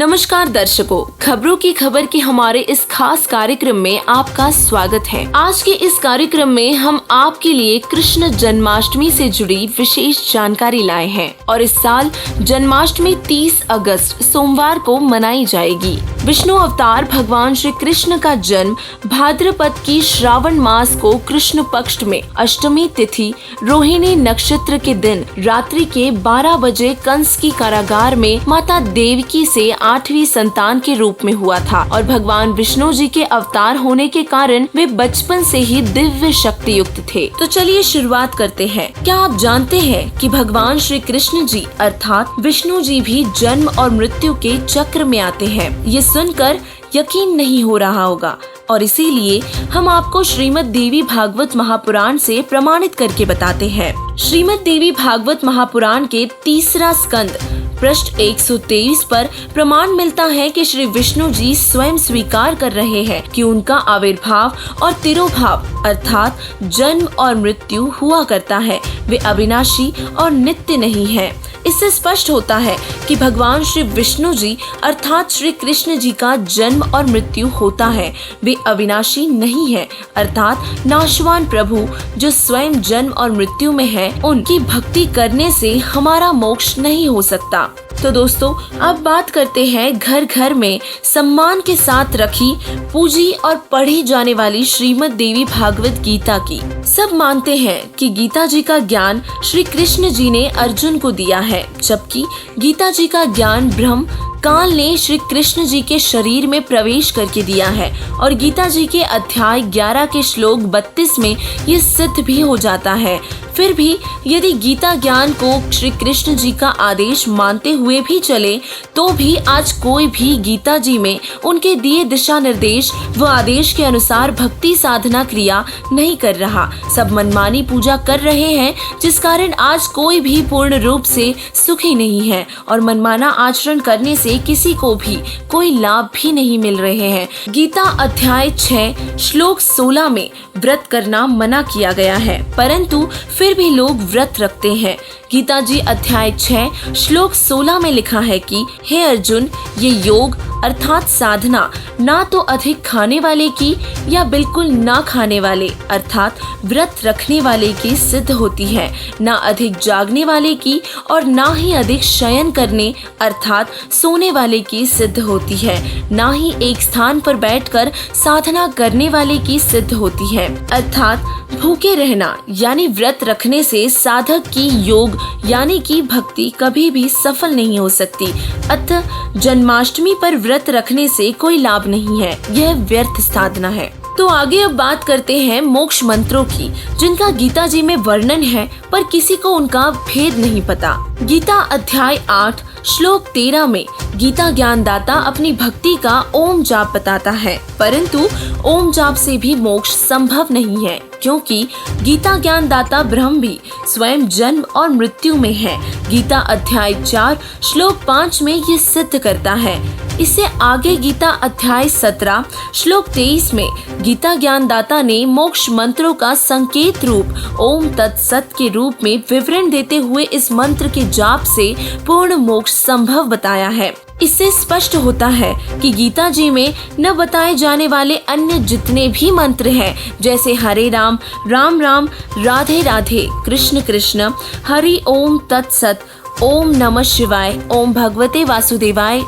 नमस्कार दर्शकों, खबरों की खबर के हमारे इस खास कार्यक्रम में आपका स्वागत है। आज के इस कार्यक्रम में हम आपके लिए कृष्ण जन्माष्टमी से जुड़ी विशेष जानकारी लाए हैं और इस साल जन्माष्टमी 30 अगस्त सोमवार को मनाई जाएगी। विष्णु अवतार भगवान श्री कृष्ण का जन्म भाद्रपद की श्रावण मास को कृष्ण पक्ष में अष्टमी तिथि रोहिणी नक्षत्र के दिन रात्रि के 12 बजे कंस की कारागार में माता देवकी से 8वीं संतान के रूप में हुआ था और भगवान विष्णु जी के अवतार होने के कारण वे बचपन से ही दिव्य शक्ति युक्त थे। तो चलिए शुरुआत करते हैं। क्या आप जानते हैं कि भगवान श्री कृष्ण जी अर्थात विष्णु जी भी जन्म और मृत्यु के चक्र में आते हैं? ये सुनकर यकीन नहीं हो रहा होगा और इसीलिए हम आपको श्रीमद् देवी भागवत महापुराण से प्रमाणित करके बताते हैं। श्रीमद् देवी भागवत महापुराण के 3रा स्कंद पृष्ठ 123 पर प्रमाण मिलता है कि श्री विष्णु जी स्वयं स्वीकार कर रहे हैं कि उनका आविर्भाव और तिरोभाव अर्थात जन्म और मृत्यु हुआ करता है, वे अविनाशी और नित्य नहीं है। इससे स्पष्ट होता है कि भगवान श्री विष्णु जी अर्थात श्री कृष्ण जी का जन्म और मृत्यु होता है, वे अविनाशी नहीं है अर्थात नाशवान प्रभु जो स्वयं जन्म और मृत्यु में है, उनकी भक्ति करने से हमारा मोक्ष नहीं हो सकता। तो दोस्तों, अब बात करते हैं घर घर में सम्मान के साथ रखी, पूजी और पढ़ी जाने वाली श्रीमद् देवी भागवत गीता की। सब मानते हैं कि गीता जी का ज्ञान श्री कृष्ण जी ने अर्जुन को दिया है, जबकि गीता जी का ज्ञान ब्रह्म काल ने श्री कृष्ण जी के शरीर में प्रवेश करके दिया है और गीता जी के अध्याय 11 के श्लोक 32 में ये सिद्ध भी हो जाता है। फिर भी यदि गीता ज्ञान को श्री कृष्ण जी का आदेश मानते हुए भी चले तो भी आज कोई भी गीता जी में उनके दिए दिशा निर्देश व आदेश के अनुसार भक्ति साधना क्रिया नहीं कर रहा। सब मनमानी पूजा कर रहे हैं, जिस कारण आज कोई भी पूर्ण रूप से सुखी नहीं है और मनमाना आचरण करने से किसी को भी कोई लाभ भी नहीं मिल रहे हैं। गीता अध्याय 6 श्लोक 16 में व्रत करना मना किया गया है, परंतु फिर भी लोग व्रत रखते हैं। गीता जी अध्याय 6 श्लोक 16 में लिखा है कि हे अर्जुन, ये योग अर्थात साधना ना तो अधिक खाने वाले की या बिल्कुल ना खाने वाले अर्थात व्रत रखने वाले की सिद्ध होती है, ना अधिक जागने वाले की और ना ही अधिक शयन करने अर्थात सोने वाले की सिद्ध होती है, ना ही एक स्थान पर बैठकर साधना करने वाले की सिद्ध होती है। अर्थात भूखे रहना यानी व्रत रखने से साधक की योग यानी कि भक्ति कभी भी सफल नहीं हो सकती। अतः जन्माष्टमी पर व्रत रखने से कोई लाभ नहीं है, यह व्यर्थ साधना है। तो आगे अब बात करते हैं मोक्ष मंत्रों की, जिनका गीता जी में वर्णन है पर किसी को उनका भेद नहीं पता। गीता अध्याय 8 श्लोक 13 में गीता ज्ञानदाता अपनी भक्ति का ओम जाप बताता है, परंतु ओम जाप से भी मोक्ष संभव नहीं है, क्योंकि गीता ज्ञानदाता ब्रह्म भी स्वयं जन्म और मृत्यु में है। गीता अध्याय 4 श्लोक 5 में ये सिद्ध करता है। इससे आगे गीता अध्याय 17 श्लोक 23 में गीता ज्ञानदाता ने मोक्ष मंत्रों का संकेत रूप ओम तत्सत के रूप में विवरण देते हुए इस मंत्र के जाप से पूर्ण मोक्ष संभव बताया है। इससे स्पष्ट होता है कि गीता जी में न बताए जाने वाले अन्य जितने भी मंत्र हैं, जैसे हरे राम राम राम, राधे राधे, कृष्ण कृष्ण, हरि ओम तत्सत, ओम नमः शिवाय, ओम भगवते वासुदेवाय,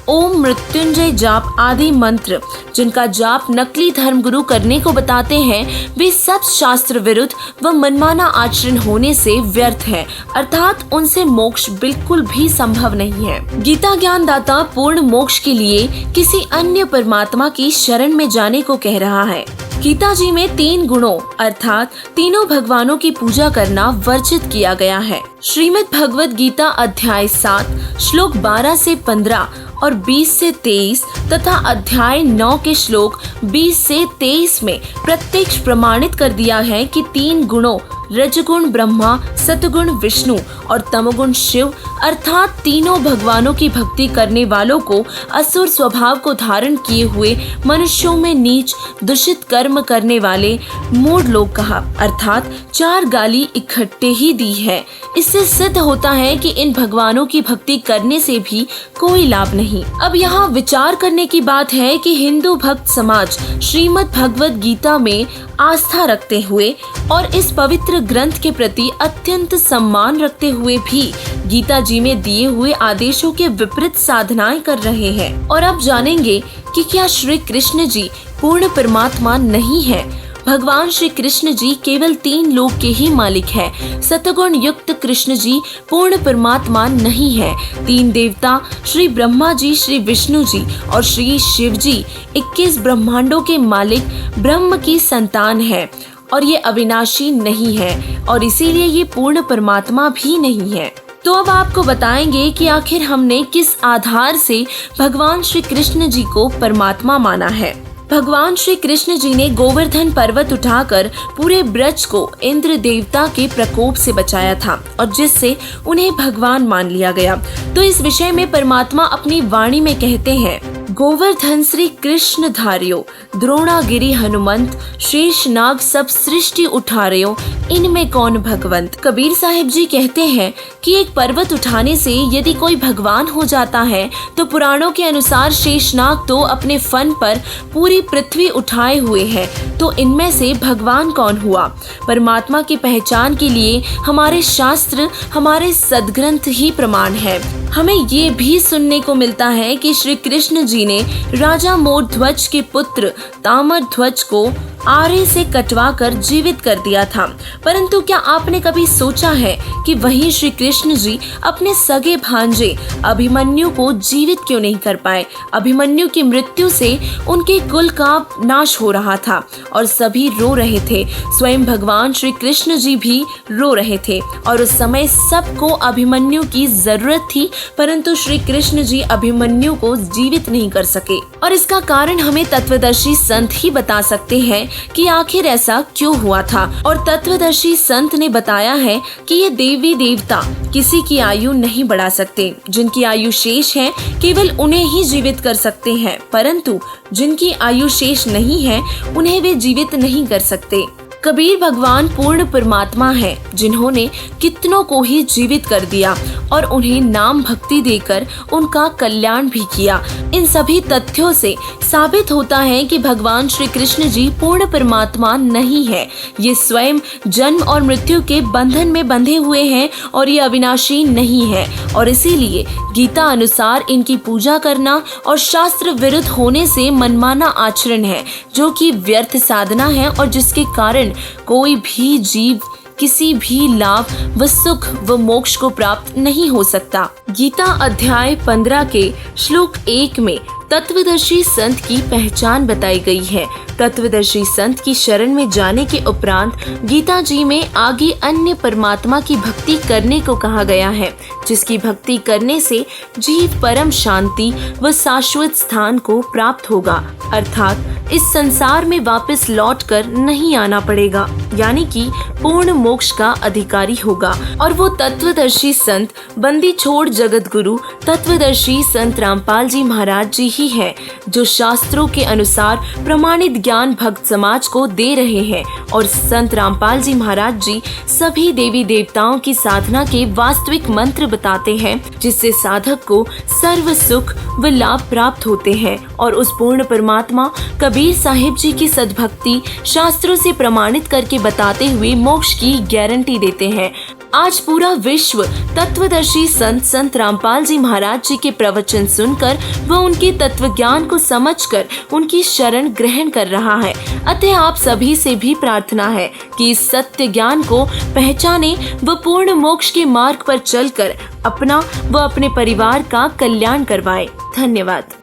ओम मृत्युंजय जाप आदि मंत्र जिनका जाप नकली धर्मगुरु करने को बताते हैं, वे सब शास्त्र विरुद्ध व मनमाना आचरण होने से व्यर्थ है, अर्थात उनसे मोक्ष बिल्कुल भी संभव नहीं है। गीता ज्ञानदाता पूर्ण मोक्ष के लिए किसी अन्य परमात्मा की शरण में जाने को कह रहा है। गीता जी में 3 गुणों अर्थात तीनों भगवानों की पूजा करना वर्जित किया गया है। श्रीमद् भगवद गीता अध्याय 7 श्लोक 12 से 15 और 20 से 23 तथा अध्याय 9 के श्लोक 20 से 23 में प्रत्यक्ष प्रमाणित कर दिया है कि 3 गुणों रजगुण ब्रह्मा, सतगुण विष्णु और तमोगुण शिव अर्थात तीनों भगवानों की भक्ति करने वालों को असुर स्वभाव को धारण किए हुए मनुष्यों में नीच दूषित कर्म करने वाले मूढ़ लोग कहा, अर्थात 4 गाली इकट्ठे ही दी है। इससे सिद्ध होता है कि इन भगवानों की भक्ति करने से भी कोई लाभ नहीं। अब यहाँ विचार करने की बात है कि हिंदू भक्त समाज श्रीमद् भगवद गीता में आस्था रखते हुए और इस पवित्र ग्रंथ के प्रति अत्यंत सम्मान रखते हुए भी गीता जी में दिए हुए आदेशों के विपरीत साधनाएं कर रहे हैं। और अब जानेंगे कि क्या श्री कृष्ण जी पूर्ण परमात्मा नहीं है। भगवान श्री कृष्ण जी केवल 3 लोक के ही मालिक है। सतगुण युक्त कृष्ण जी पूर्ण परमात्मा नहीं है। 3 देवता श्री ब्रह्मा जी, श्री विष्णु जी और श्री शिव जी 21 ब्रह्मांडों के मालिक ब्रह्म की संतान है और ये अविनाशी नहीं है और इसीलिए ये पूर्ण परमात्मा भी नहीं है। तो अब आपको बताएंगे कि आखिर हमने किस आधार से भगवान श्री कृष्ण जी को परमात्मा माना है। भगवान श्री कृष्ण जी ने गोवर्धन पर्वत उठाकर पूरे ब्रज को इंद्र देवता के प्रकोप से बचाया था और जिससे उन्हें भगवान मान लिया गया। तो इस विषय में परमात्मा अपनी वाणी में कहते हैं, गोवर्धन श्री कृष्ण धार्यो, द्रोणागिरि हनुमंत, शेष नाग सब सृष्टि उठार्यो, इनमें कौन भगवंत। कबीर साहिब जी कहते हैं कि एक पर्वत उठाने से यदि कोई भगवान हो जाता है तो पुराणों के अनुसार शेषनाग तो अपने फन पर पूरी पृथ्वी उठाए हुए है, तो इनमें से भगवान कौन हुआ। परमात्मा की पहचान के लिए हमारे शास्त्र, हमारे सदग्रंथ ही प्रमाण है। हमें ये भी सुनने को मिलता है कि श्री कृष्ण जी ने राजा मोरध्वज के पुत्र ताम्रध्वज को आरे से कटवाकर जीवित कर दिया था। परंतु क्या आपने कभी सोचा है कि वहीं श्री कृष्ण जी अपने सगे भांजे अभिमन्यु को जीवित क्यों नहीं कर पाए। अभिमन्यु की मृत्यु से उनके कुल का नाश हो रहा था और सभी रो रहे थे। स्वयं भगवान श्री कृष्ण जी भी रो रहे थे और उस समय सबको अभिमन्यु की जरूरत थी, परंतु श्री कृष्ण जी अभिमन्यु को जीवित नहीं कर सके। और इसका कारण हमें तत्वदर्शी संत ही बता सकते हैं कि आखिर ऐसा क्यों हुआ था। और तत्वदर्शी संत ने बताया है कि ये देवी देवता किसी की आयु नहीं बढ़ा सकते। जिनकी आयु शेष है केवल उन्हें ही जीवित कर सकते हैं, परंतु जिनकी आयु शेष नहीं है उन्हें वे जीवित नहीं कर सकते। कबीर भगवान पूर्ण परमात्मा है जिन्होंने कितनों को ही जीवित कर दिया और उन्हें नाम भक्ति देकर उनका कल्याण भी किया। इन सभी तथ्यों से साबित होता है कि भगवान श्री कृष्ण जी पूर्ण परमात्मा नहीं है। ये स्वयं जन्म और मृत्यु के बंधन में बंधे हुए हैं और ये अविनाशी नहीं है और इसीलिए गीता अनुसार इनकी पूजा करना और शास्त्र विरुद्ध होने से मनमाना आचरण है, जो कि व्यर्थ साधना है और जिसके कारण कोई भी जीव किसी भी लाभ व सुख व मोक्ष को प्राप्त नहीं हो सकता। गीता अध्याय 15 के श्लोक 1 में तत्वदर्शी संत की पहचान बताई गई है। तत्वदर्शी संत की शरण में जाने के उपरांत गीता जी में आगे अन्य परमात्मा की भक्ति करने को कहा गया है, जिसकी भक्ति करने से जीव परम शांति व शाश्वत स्थान को प्राप्त होगा, अर्थात इस संसार में वापस लौटकर नहीं आना पड़ेगा, यानी कि पूर्ण मोक्ष का अधिकारी होगा। और वो तत्वदर्शी संत बंदी छोड़ जगत गुरु तत्वदर्शी संत रामपाल जी महाराज जी ही है, जो शास्त्रों के अनुसार प्रमाणित ज्ञान भक्त समाज को दे रहे हैं। और संत रामपाल जी महाराज जी सभी देवी देवताओं की साधना के वास्तविक मंत्र बताते हैं, जिससे साधक को सर्व सुख व लाभ प्राप्त होते हैं। और उस पूर्ण परमात्मा कबीर साहिब जी की सद्भक्ति शास्त्रों से प्रमाणित करके बताते हुए मोक्ष की गारंटी देते हैं। आज पूरा विश्व तत्वदर्शी संत रामपाल जी महाराज जी के प्रवचन सुनकर व उनके तत्व ज्ञान को समझकर उनकी शरण ग्रहण कर रहा है। अतः आप सभी से भी प्रार्थना है कि इस सत्य ज्ञान को पहचाने व पूर्ण मोक्ष के मार्ग पर चलकर अपना व अपने परिवार का कल्याण करवाएं। धन्यवाद।